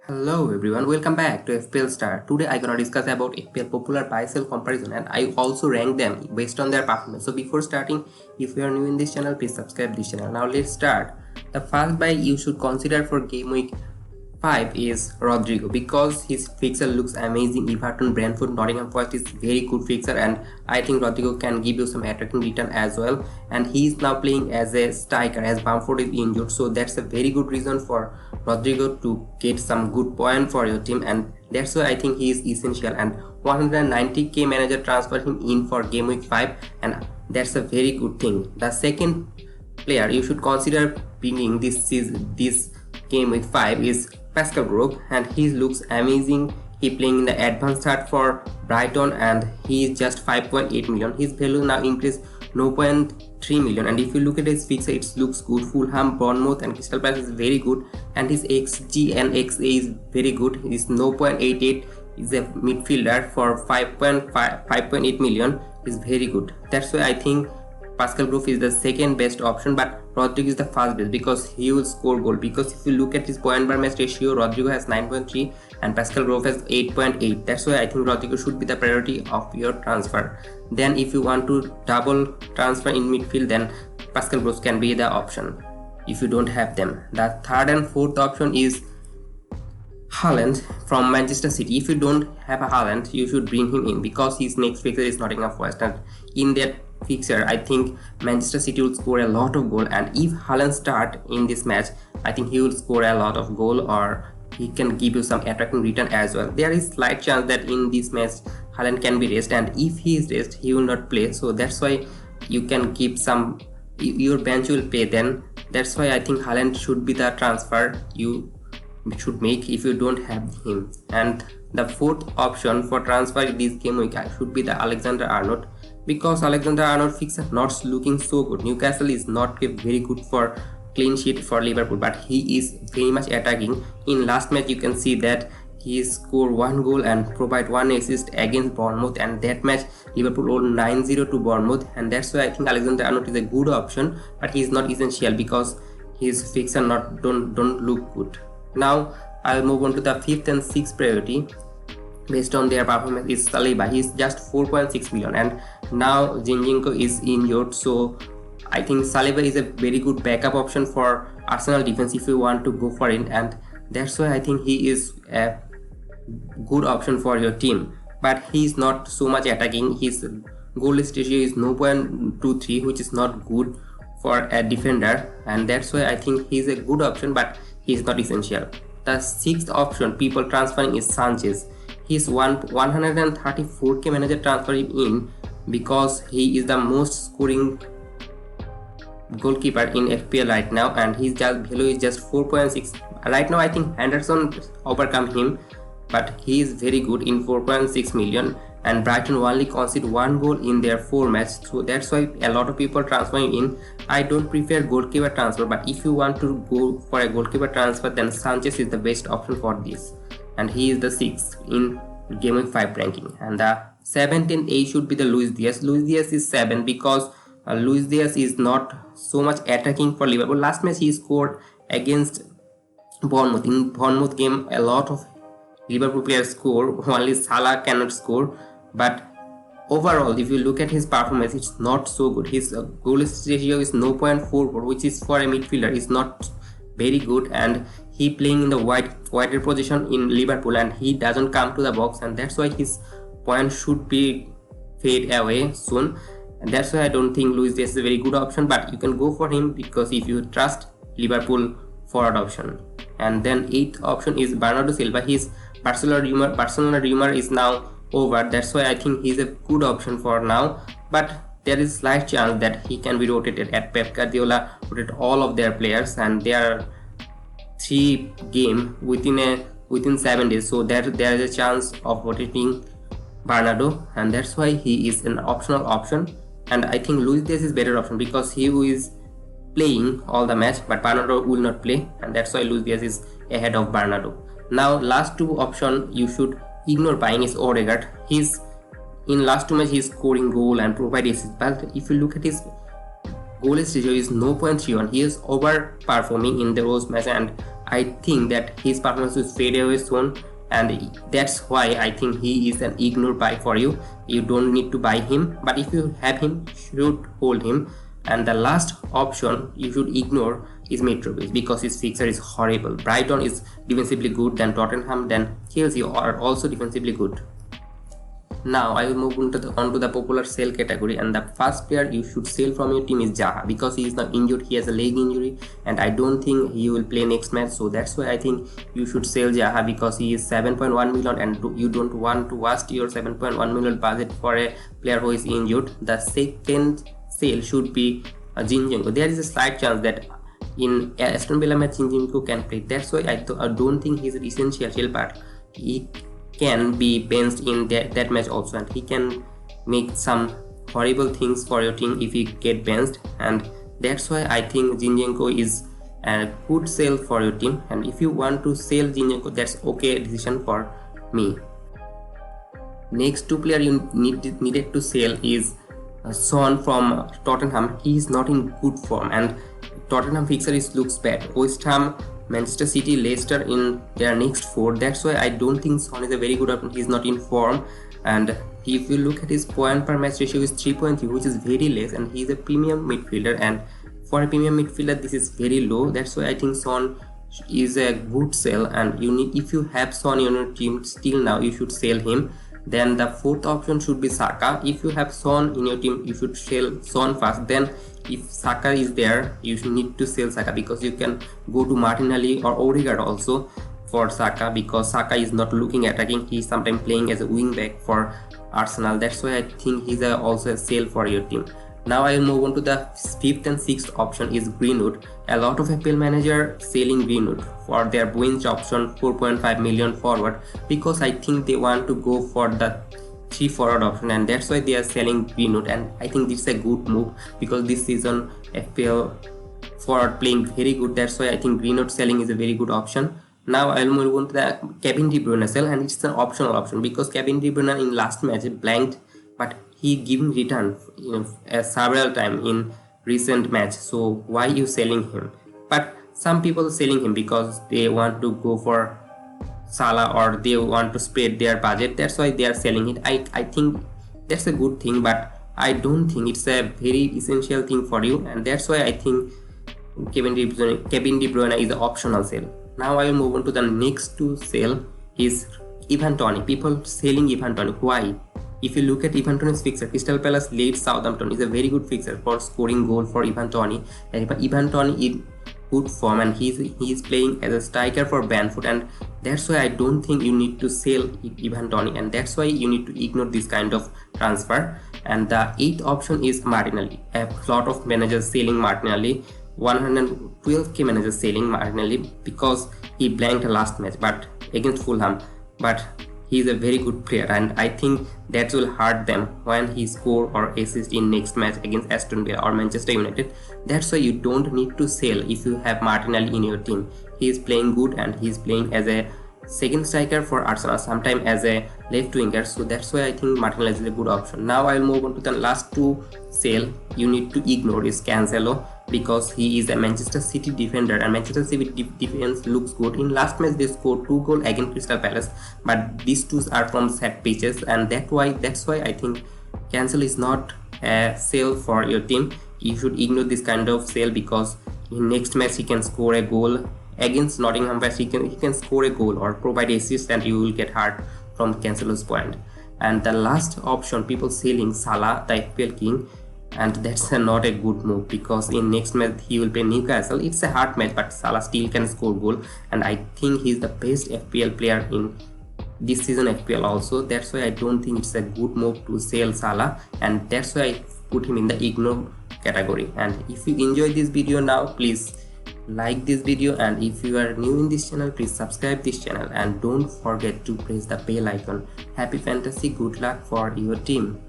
Hello everyone, welcome back to FPL Star. Today I gonna discuss about FPL popular buy sell comparison, and I also rank them based on their performance. So before starting, if you are new in this channel, please subscribe this channel. Now let's start. The first buy you should consider for game week 5 is Rodrigo, because his fixture looks amazing. Everton, Brentford, Nottingham Forest is very good fixture, and I think Rodrigo can give you some attracting return as well. And he is now playing as a striker as Bamford is injured, so that's a very good reason for Rodrigo to get some good point for your team, and that's why I think he is essential. And 190k manager transfer him in for game week 5, and that's a very good thing. The second player you should consider bringing this game week 5 is Pascal Groove, and he looks amazing. He playing in the advanced start for Brighton, and he is just 5.8 million. His value now increased 0.3 million, and if you look at his fixture, it looks good. Fulham, Bournemouth and Crystal Palace is very good, and his XG and XA is very good. It is 0.88. Is a midfielder for 5.8 million is very good. That's why I think Pascal Groove is the second best option, but Rodrigo is the first best because he will score goal. Because if you look at his point per match ratio, Rodrigo has 9.3 and Pascal Groove has 8.8. That's why I think Rodrigo should be the priority of your transfer. Then if you want to double transfer in midfield, then Pascal Groove can be the option if you don't have them. The third and fourth option is Haaland from Manchester City. If you don't have a Haaland, you should bring him in because his next fixture is Nottingham Forest, and in that fixture I think Manchester City will score a lot of goal, and if Haaland start in this match, I think he will score a lot of goal, or he can give you some attracting return as well. There is slight chance that in this match Haaland can be rested, and if he is rested he will not play, so that's why you can keep some, your bench will play then. That's why I think Haaland should be the transfer you should make if you don't have him. And the fourth option for transfer in this game week should be the Alexander-Arnold, because Alexander-Arnold fixture not looking so good. Newcastle is not very good for clean sheet for Liverpool, but he is very much attacking. In last match you can see that he scored 1 goal and provide 1 assist against Bournemouth, and that match Liverpool won 9-0 to Bournemouth, and that's why I think Alexander-Arnold is a good option, but he is not essential because his fixture don't look good. Now I'll move on to the fifth and sixth priority based on their performance is Saliba. He's just 4.6 million, and now Zinchenko is injured, so I think Saliba is a very good backup option for Arsenal defense if you want to go for it, and that's why I think he is a good option for your team. But he is not so much attacking. His goal ratio is 0.23, which is not good for a defender, and that's why I think he's a good option, but he is not essential. The sixth option people transferring is Sanchez. He's 134k manager transfer him in because he is the most scoring goalkeeper in FPL right now, and his value is just 4.6. Right now I think Henderson overcome him, but he is very good in 4.6 million, and Brighton only conceded 1 goal in their 4 matches, so that's why a lot of people transferring in. I don't prefer goalkeeper transfer, but if you want to go for a goalkeeper transfer, then Sanchez is the best option for this, and he is the 6th in game week 5 ranking. And the 7th and 8th should be the Luis Diaz. Luis Diaz is 7 because Luis Diaz is not so much attacking for Liverpool. Last match he scored against Bournemouth. In Bournemouth game a lot of Liverpool players score, only Salah cannot score, but overall if you look at his performance, it's not so good. His goal ratio is 0.44, which is for a midfielder is not very good, and he playing in the wider position in Liverpool, and he doesn't come to the box, and that's why his point should be fade away soon, and that's why I don't think Luis Diaz is a very good option, but you can go for him because if you trust Liverpool forward option. And then 8th option is Bernardo Silva. His Barcelona rumor is now over, that's why I think he's a good option for now, but there is slight chance that he can be rotated at Pep Guardiola rotate all of their players, and there are 3 games within 7 days, so there is a chance of rotating Bernardo, and that's why he is an optional option. And I think Luis Diaz is better option because he is playing all the match, but Bernardo will not play, and that's why Luis Diaz is ahead of Bernardo. Now last 2 option you should ignore buying is Odegaard. He's in last 2 matches he's scoring goal and provide assist, but if you look at his goal ratio is 0.31. He is overperforming in those matches, and I think that his performance will fade away soon, and that's why I think he is an ignore buy for you. You don't need to buy him, but if you have him, should hold him. And the last option you should ignore is Mitrovic because his fixture is horrible. Brighton is defensively good, then Tottenham, then Chelsea are also defensively good. Now I will move on to the popular sell category, and the first player you should sell from your team is Zaha because he is now injured. He has a leg injury and I don't think he will play next match, so that's why I think you should sell Zaha because he is 7.1 million and you don't want to waste your 7.1 million budget for a player who is injured. The second sale should be Zinchenko. There is a slight chance that in Aston Villa match Zinchenko can play, that's why I don't think he's an essential sale, but he can be benched in that match also, and he can make some horrible things for your team if he get benched, and that's why I think Zinchenko is a good sell for your team. And if you want to sell Zinchenko, that's okay decision for me. Next two player you needed to sell is Son from Tottenham. He is not in good form and Tottenham fixture looks bad. West Ham, Manchester City, Leicester in their next four. That's why I don't think Son is a very good option. He's not in form, and if you look at his point per match ratio is 3.3, which is very less, and he's a premium midfielder, and for a premium midfielder this is very low. That's why I think Son is a good sell, and if you have Son in your team still now, you should sell him. Then the fourth option should be Saka. If you have Son in your team, you should sell Son first. Then if Saka is there, you should need to sell Saka because you can go to Martinelli or Odegaard also for Saka because Saka is not looking attacking. He's sometimes playing as a wing back for Arsenal. That's why I think he's also a sale for your team. Now I will move on to the fifth and sixth option is Greenwood. A lot of FPL manager selling Greenwood for their bench option 4.5 million forward because I think they want to go for the 3 forward option, and that's why they are selling Greenwood, and I think this is a good move because this season FPL forward playing very good. That's why I think Greenwood selling is a very good option. Now I will move on to the Kevin De Bruyne sell, and it's an optional option because Kevin De Bruyne in last match blanked, but he given return several times in recent match, so why you selling him? But some people selling him because they want to go for Salah or they want to spread their budget. That's why they are selling it. I think that's a good thing, but I don't think it's a very essential thing for you, and that's why I think Kevin De Bruyne is an optional sale. Now I will move on to the next two sale is Ivan Toney. People selling Ivan Toney. Why? If you look at Ivan Toney's fixture, Crystal Palace Leeds Southampton is a very good fixture for scoring goal for Ivan Toney. And Ivan Toney is good form and he is playing as a striker for Brentford, and that's why I don't think you need to sell Ivan Toney, and that's why you need to ignore this kind of transfer. And the eighth option is Martinelli. A lot of managers selling Martinelli. 112k managers selling Martinelli because he blanked last match but against Fulham, but he is a very good player, and I think that will hurt them when he score or assist in next match against Aston Villa or Manchester United. That's why you don't need to sell if you have Martinelli in your team. He is playing good and he is playing as a second striker for Arsenal, sometimes as a left winger, so that's why I think Martinelli is a good option. Now I'll move on to the last two sale you need to ignore is Cancelo because he is a Manchester City defender and Manchester City defense looks good. In last match they scored 2 goals against Crystal Palace, but these two are from set pitches, and that's why I think Cancelo is not a sale for your team. You should ignore this kind of sale because in next match he can score a goal against Nottingham Forest. He can score a goal or provide assist, and you will get hurt from Cancelo's point. And the last option, people selling Salah, the FPL king, and that's not a good move because in next match he will play Newcastle. It's a hard match, but Salah still can score goal, and I think he's the best FPL player in this season FPL also. That's why I don't think it's a good move to sell Salah, and that's why I put him in the ignore category. And if you enjoyed this video now, please like this video, and if you are new in this channel, please subscribe this channel and don't forget to press the bell icon. Happy fantasy, good luck for your team.